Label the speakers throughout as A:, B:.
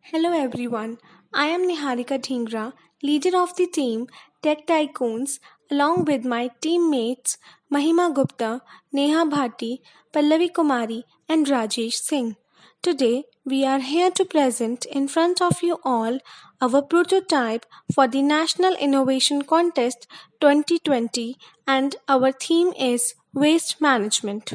A: Hello everyone, I am Niharika Dhingra, leader of the team Tech Tycoons, along with my teammates Mahima Gupta, Neha Bhatti, Pallavi Kumari, and Rajesh Singh. Today, we are here to present in front of you all our prototype for the National Innovation Contest 2020, and our theme is Waste Management.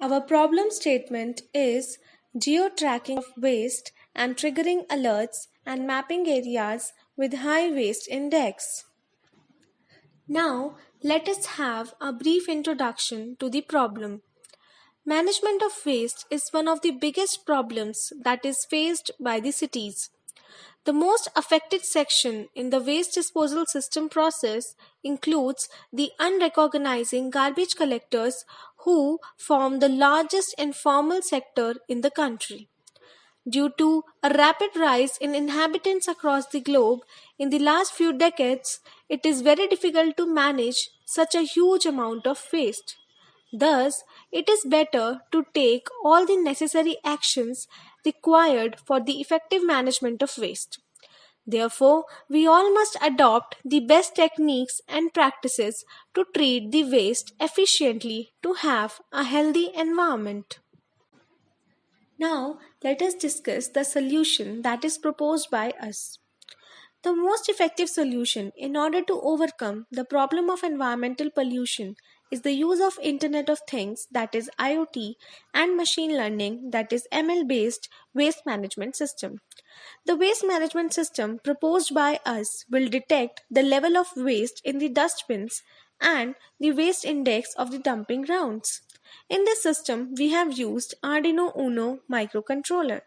A: Our problem statement is geo-tracking of waste and triggering alerts and mapping areas with high waste index. Now, let us have a brief introduction to the problem. Management of waste is one of the biggest problems that is faced by the cities. The most affected section in the waste disposal system process includes the unrecognizing garbage collectors who form the largest informal sector in the country. Due to a rapid rise in inhabitants across the globe in the last few decades, it is very difficult to manage such a huge amount of waste. Thus, it is better to take all the necessary actions required for the effective management of waste. Therefore, we all must adopt the best techniques and practices to treat the waste efficiently to have a healthy environment. Now, let us discuss the solution that is proposed by us. The most effective solution in order to overcome the problem of environmental pollution is the use of Internet of Things, that is IoT, and machine learning, that is ML based waste management system. The waste management system proposed by us will detect the level of waste in the dustbins and the waste index of the dumping grounds. In this system, we have used Arduino Uno microcontroller.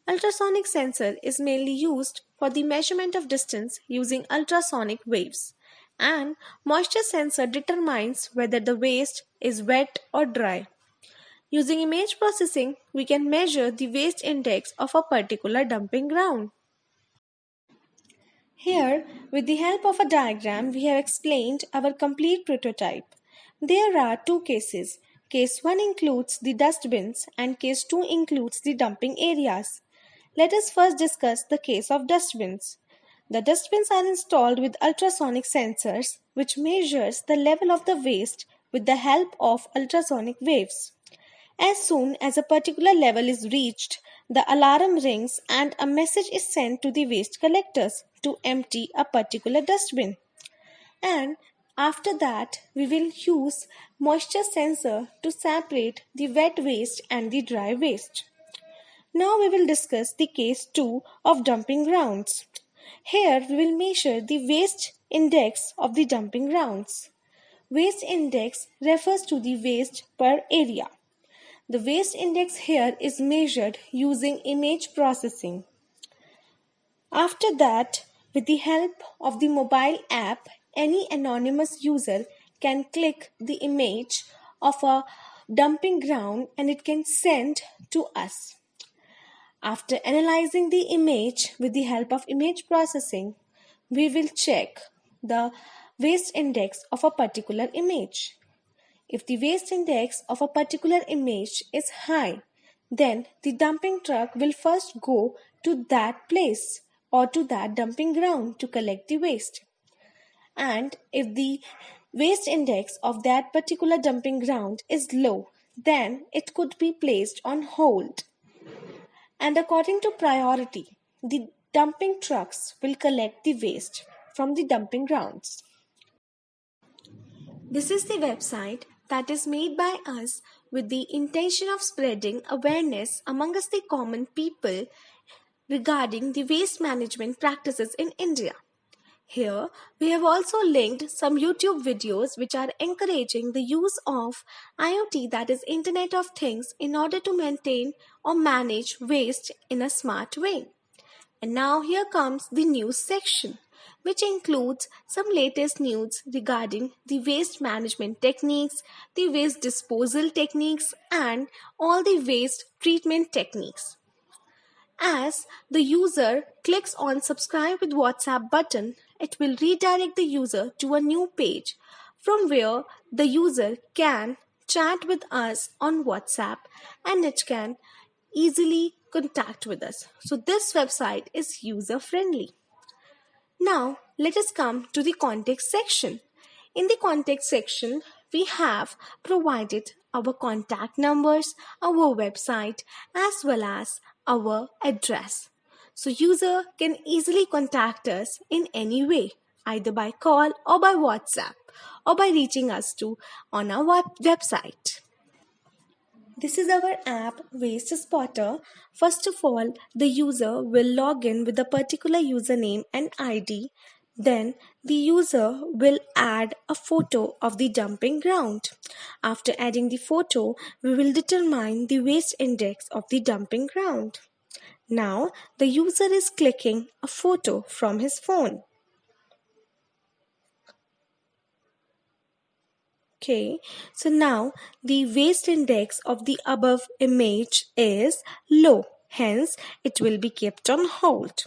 A: Ultrasonic sensor is mainly used for the measurement of distance using ultrasonic waves, and moisture sensor determines whether the waste is wet or dry. Using image processing, we can measure the waste index of a particular dumping ground. Here, with the help of a diagram, we have explained our complete prototype. There are two cases. Case 1 includes the dustbins and case 2 includes the dumping areas. Let us first discuss the case of dustbins. The dustbins are installed with ultrasonic sensors which measures the level of the waste with the help of ultrasonic waves. As soon as a particular level is reached, the alarm rings and a message is sent to the waste collectors to empty a particular dustbin. And after that, we will use moisture sensor to separate the wet waste and the dry waste. Now we will discuss the case 2 of dumping grounds. Here we will measure the waste index of the dumping grounds. Waste index refers to the waste per area. The waste index here is measured using image processing. After that, with the help of the mobile app, any anonymous user can click the image of a dumping ground and it can send to us. After analyzing the image with the help of image processing, we will check the waste index of a particular image. If the waste index of a particular image is high, then the dumping truck will first go to that place or to that dumping ground to collect the waste. And if the waste index of that particular dumping ground is low, then it could be placed on hold. And according to priority, the dumping trucks will collect the waste from the dumping grounds. This is the website that is made by us with the intention of spreading awareness amongst the common people regarding the waste management practices in India. Here, we have also linked some YouTube videos which are encouraging the use of IoT, that is Internet of Things, in order to maintain or manage waste in a smart way. And now here comes the news section, which includes some latest news regarding the waste management techniques, the waste disposal techniques, and all the waste treatment techniques. As the user clicks on subscribe with WhatsApp button, it will redirect the user to a new page from where the user can chat with us on WhatsApp, and it can easily contact with us. So this website is user friendly. Now, let us come to the context section. In the context section, we have provided our contact numbers, our website, as well as our address. So, user can easily contact us in any way, either by call or by WhatsApp, or by reaching us to on our website. This is our app Waste Spotter. First of all, the user will log in with a particular username and ID. Then the user will add a photo of the dumping ground. After adding the photo, we will determine the waste index of the dumping ground. Now the user is clicking a photo from his phone. Okay, so now the waste index of the above image is low, hence it will be kept on hold.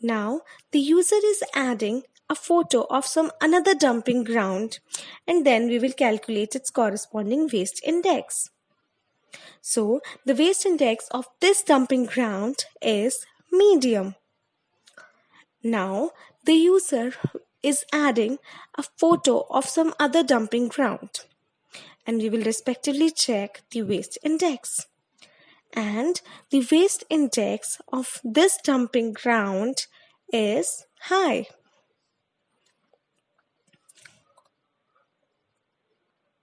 A: Now the user is adding a photo of some another dumping ground, and then we will calculate its corresponding waste index. So the waste index of this dumping ground is medium. Now the user is adding a photo of some other dumping ground, and we will respectively check the waste index. And the waste index of this dumping ground is high.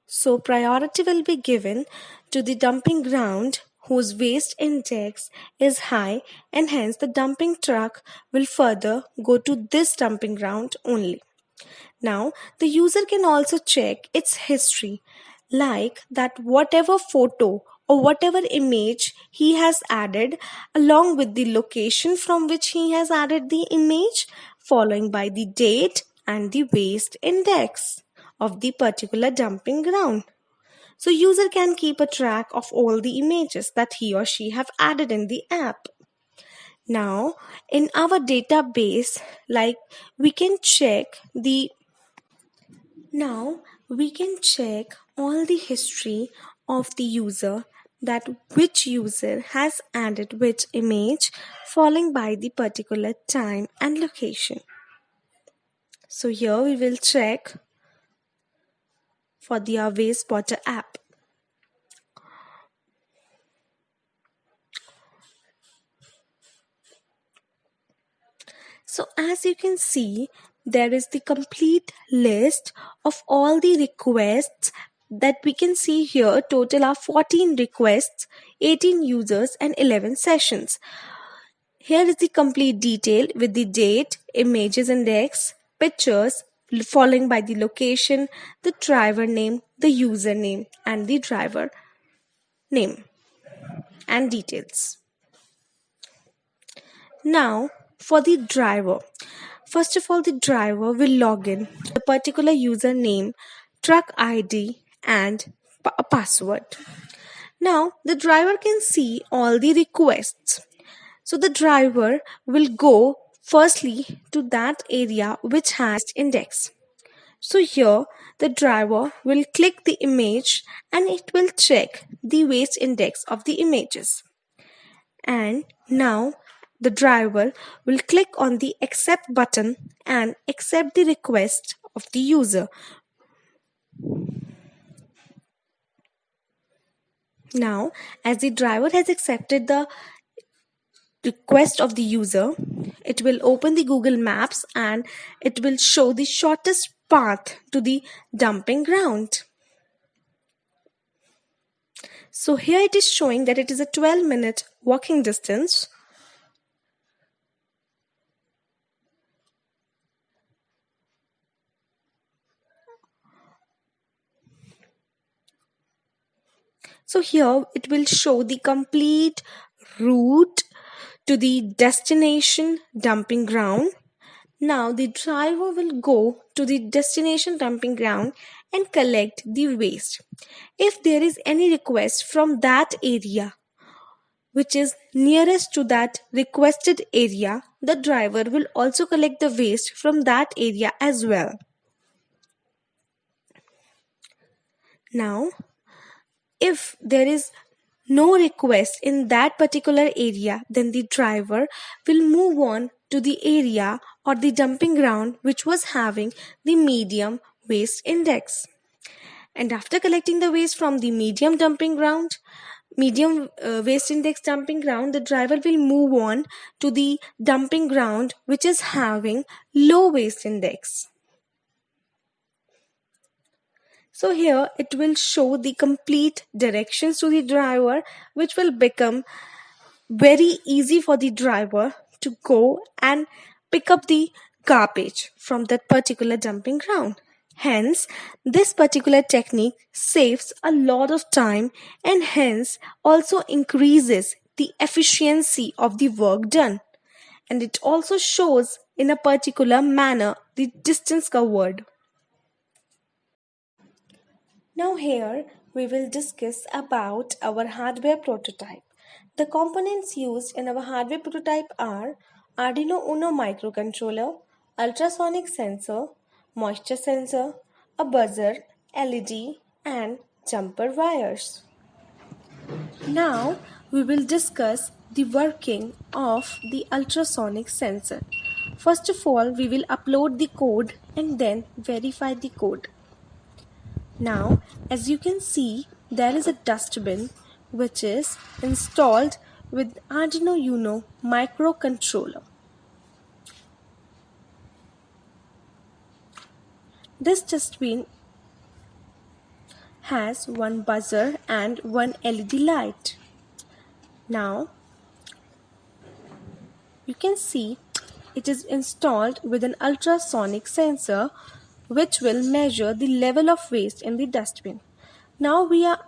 A: So priority will be given to the dumping ground whose waste index is high, and hence the dumping truck will further go to this dumping ground only. Now, the user can also check its history, like that whatever photo or whatever image he has added, along with the location from which he has added the image, following by the date and the waste index of the particular dumping ground. So user can keep a track of all the images that he or she have added in the app. Now, in our database, like we can check the Now we can check all the history of the user, that which user has added which image following by the particular time and location. So here we will check for the Waste Spotter app. So as you can see, there is the complete list of all the requests that we can see here. Total are 14 requests, 18 users and 11 sessions. Here is the complete detail with the date, images index, pictures, following by the location, the driver name, the username and the driver name and details. Now for the driver. First of all, the driver will log in with a particular username, truck ID and a password. Now the driver can see all the requests. So the driver will go firstly to that area which has index. So here the driver will click the image and it will check the waste index of the images. And now the driver will click on the accept button and accept the request of the user. Now, as the driver has accepted the request of the user, it will open the Google Maps and it will show the shortest path to the dumping ground. So here it is showing that it is a 12-minute walking distance. So here it will show the complete route to the destination dumping ground. Now the driver will go to the destination dumping ground and collect the waste. If there is any request from that area which is nearest to that requested area, the driver will also collect the waste from that area as well. Now, if there is no request in that particular area, then the driver will move on to the area or the dumping ground which was having the medium waste index. And after collecting the waste from the medium waste index dumping ground, the driver will move on to the dumping ground which is having low waste index. So here it will show the complete directions to the driver, which will become very easy for the driver to go and pick up the garbage from that particular dumping ground. Hence, this particular technique saves a lot of time and hence also increases the efficiency of the work done. And it also shows in a particular manner the distance covered. Now here we will discuss about our hardware prototype. The components used in our hardware prototype are Arduino Uno microcontroller, ultrasonic sensor, moisture sensor, a buzzer, LED and jumper wires. Now we will discuss the working of the ultrasonic sensor. First of all, we will upload the code and then verify the code. Now, as you can see, there is a dustbin which is installed with Arduino Uno microcontroller. This dustbin has one buzzer and one LED light. Now, you can see it is installed with an ultrasonic sensor which will measure the level of waste in the dustbin. Now we are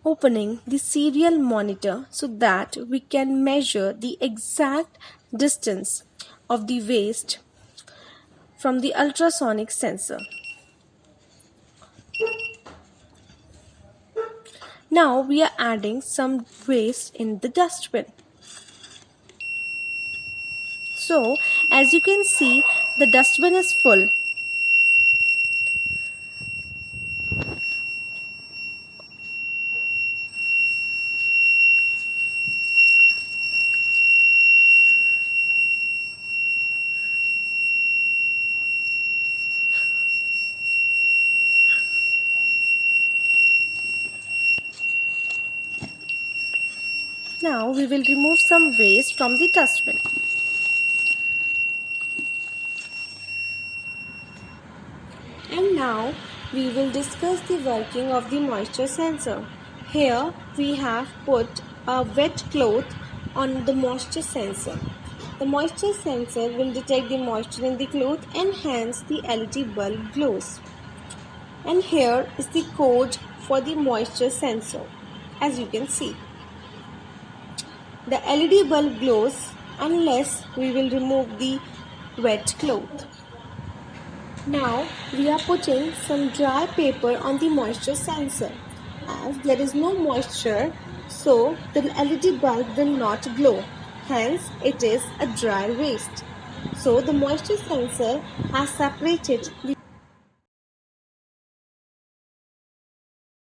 A: opening the serial monitor so that we can measure the exact distance of the waste from the ultrasonic sensor. Now we are adding some waste in the dustbin. So, as you can see, the dustbin is full. Now we will remove some waste from the dustbin. And now we will discuss the working of the moisture sensor. Here we have put a wet cloth on the moisture sensor. The moisture sensor will detect the moisture in the cloth and hence the LED bulb glows. And here is the code for the moisture sensor, as you can see. The LED bulb glows unless we will remove the wet cloth. Now we are putting some dry paper on the moisture sensor. As there is no moisture, so the LED bulb will not glow. Hence it is a dry waste. So the moisture sensor has separated the